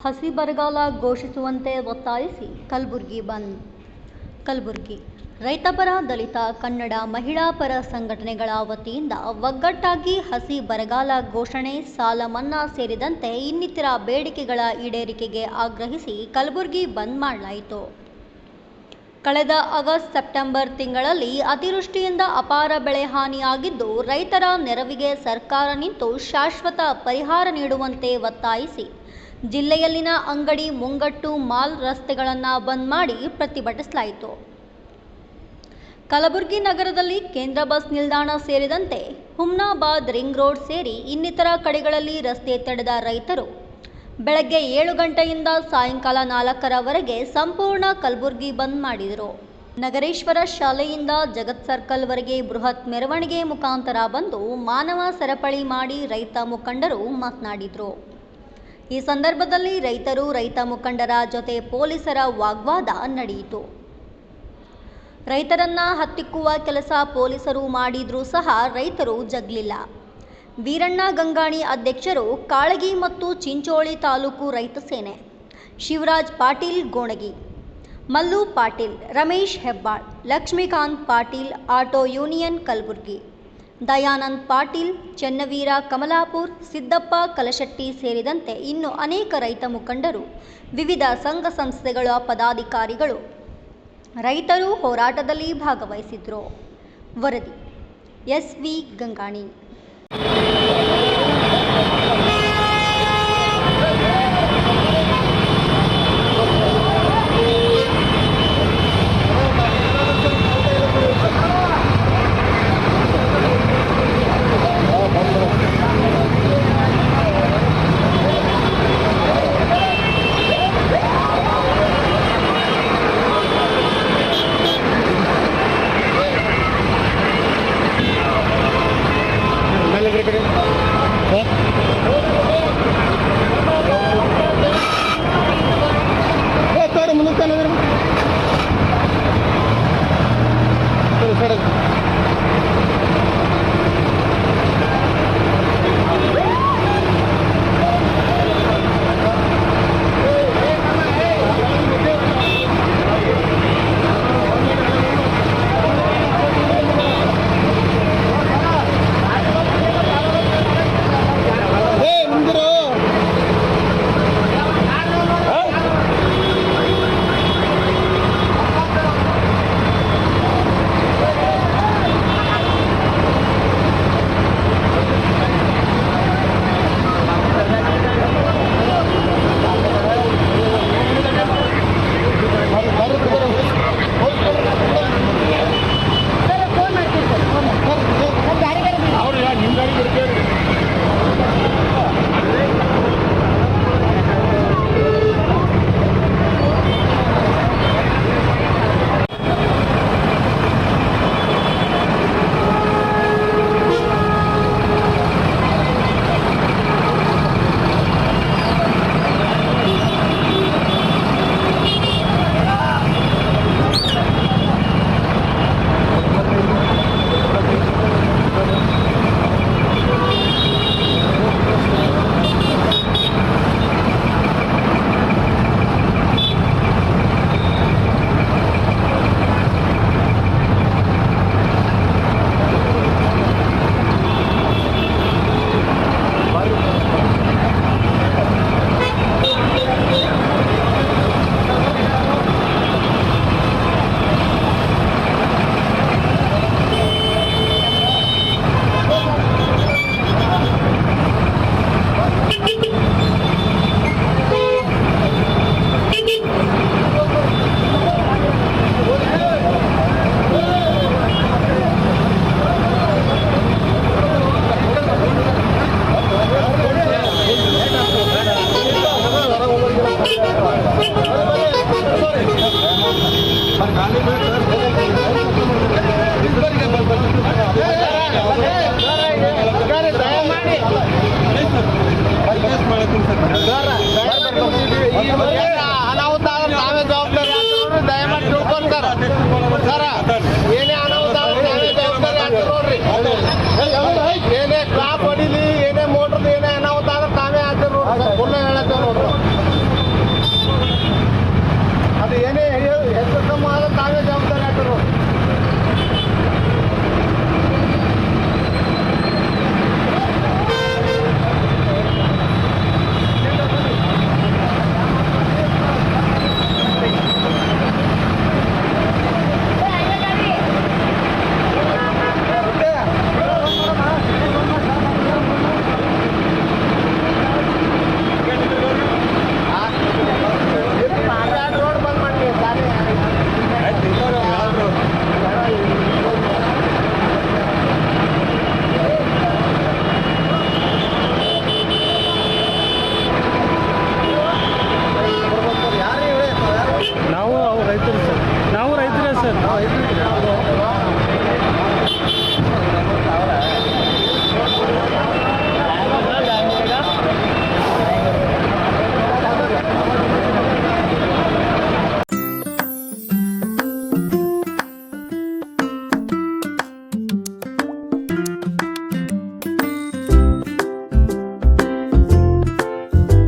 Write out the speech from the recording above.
ಹಸಿ ಬರಗಾಲ ಘೋಷಿಸುವಂತೆ ಒತ್ತಾಯಿಸಿ ಕಲಬುರಗಿ ಬಂದ್. ಕಲಬುರಗಿ ರೈತಪರ, ದಲಿತ, ಕನ್ನಡ, ಮಹಿಳಾ ಪರ ಸಂಘಟನೆಗಳ ವತಿಯಿಂದ ಒಗ್ಗಟ್ಟಾಗಿ ಹಸಿ ಬರಗಾಲ ಘೋಷಣೆ, ಸಾಲ ಮನ್ನಾ ಸೇರಿದಂತೆ ಇನ್ನಿತರ ಬೇಡಿಕೆಗಳ ಈಡೇರಿಕೆಗೆ ಆಗ್ರಹಿಸಿ ಕಲಬುರಗಿ ಬಂದ್ ಮಾಡಲಾಯಿತು. ಕಳೆದ ಆಗಸ್ಟ್, ಸೆಪ್ಟೆಂಬರ್ ತಿಂಗಳಲ್ಲಿ ಅತಿವೃಷ್ಟಿಯಿಂದ ಅಪಾರ ಬೆಳೆ ಹಾನಿಯಾಗಿದ್ದು, ರೈತರ ನೆರವಿಗೆ ಸರ್ಕಾರ ನಿಂತು ಶಾಶ್ವತ ಪರಿಹಾರ ನೀಡುವಂತೆ ಒತ್ತಾಯಿಸಿ ಜಿಲ್ಲೆಯಲ್ಲಿನ ಅಂಗಡಿ ಮುಂಗಟ್ಟು, ಮಾಲ್ ರಸ್ತೆಗಳನ್ನು ಬಂದ್ ಮಾಡಿ ಪ್ರತಿಭಟಿಸಲಾಯಿತು. ಕಲಬುರಗಿ ನಗರದಲ್ಲಿ ಕೇಂದ್ರ ಬಸ್ ನಿಲ್ದಾಣ ಸೇರಿದಂತೆ ಹುಮ್ನಾಬಾದ್, ರಿಂಗ್ ರೋಡ್ ಸೇರಿ ಇನ್ನಿತರ ಕಡೆಗಳಲ್ಲಿ ರಸ್ತೆ ತಡೆದ ರೈತರು ಬೆಳಗ್ಗೆ 7 ಗಂಟೆಯಿಂದ ಸಾಯಂಕಾಲ 4ರವರೆಗೆ ಸಂಪೂರ್ಣ ಕಲಬುರಗಿ ಬಂದ್ ಮಾಡಿದರು. ನಗರೇಶ್ವರ ಶಾಲೆಯಿಂದ ಜಗತ್ ಸರ್ಕಲ್ ವರೆಗೆ ಬೃಹತ್ ಮೆರವಣಿಗೆ ಮುಖಾಂತರ ಬಂದು ಮಾನವ ಸರಪಳಿ ಮಾಡಿ ರೈತ ಮುಖಂಡರು ಮಾತನಾಡಿದರು. ಈ ಸಂದರ್ಭದಲ್ಲಿ ರೈತರು, ರೈತ ಮುಖಂಡರ ಜೊತೆ ಪೊಲೀಸರ ವಾಗ್ವಾದ ನಡೆಯಿತು. ರೈತರನ್ನ ಹತ್ತಿಕ್ಕುವ ಕೆಲಸ ಪೊಲೀಸರು ಮಾಡಿದ್ರೂ ಸಹ ರೈತರು ಜಗ್ಲಿಲ್ಲ. ವೀರಣ್ಣ ಗಂಗಾಣಿ ಅಧ್ಯಕ್ಷರು, ಕಾಳಗಿ ಮತ್ತು ಚಿಂಚೋಳಿ ತಾಲೂಕು ರೈತ ಸೇನೆ, ಶಿವರಾಜ್ ಪಾಟೀಲ್ ಗೋಣಗಿ, ಮಲ್ಲು ಪಾಟೀಲ್, ರಮೇಶ್ ಹೆಬ್ಬಾಳ್, ಲಕ್ಷ್ಮೀಕಾಂತ್ ಪಾಟೀಲ್, ಆಟೋ ಯೂನಿಯನ್ ಕಲಬುರಗಿ, ದಯಾನಂದ್ ಪಾಟೀಲ್, ಚೆನ್ನವೀರ ಕಮಲಾಪುರ್, ಸಿದ್ದಪ್ಪ ಕಲಶೆಟ್ಟಿ ಸೇರಿದಂತೆ ಇನ್ನು ಅನೇಕ ರೈತ ಮುಖಂಡರು, ವಿವಿಧ ಸಂಘ ಸಂಸ್ಥೆಗಳ ಪದಾಧಿಕಾರಿಗಳು ರೈತರು ಹೋರಾಟದಲ್ಲಿ ಭಾಗವಹಿಸಿದ್ರು. ವರದಿ ಎಸ್.ವಿ. ಗಂಗಾಣಿ.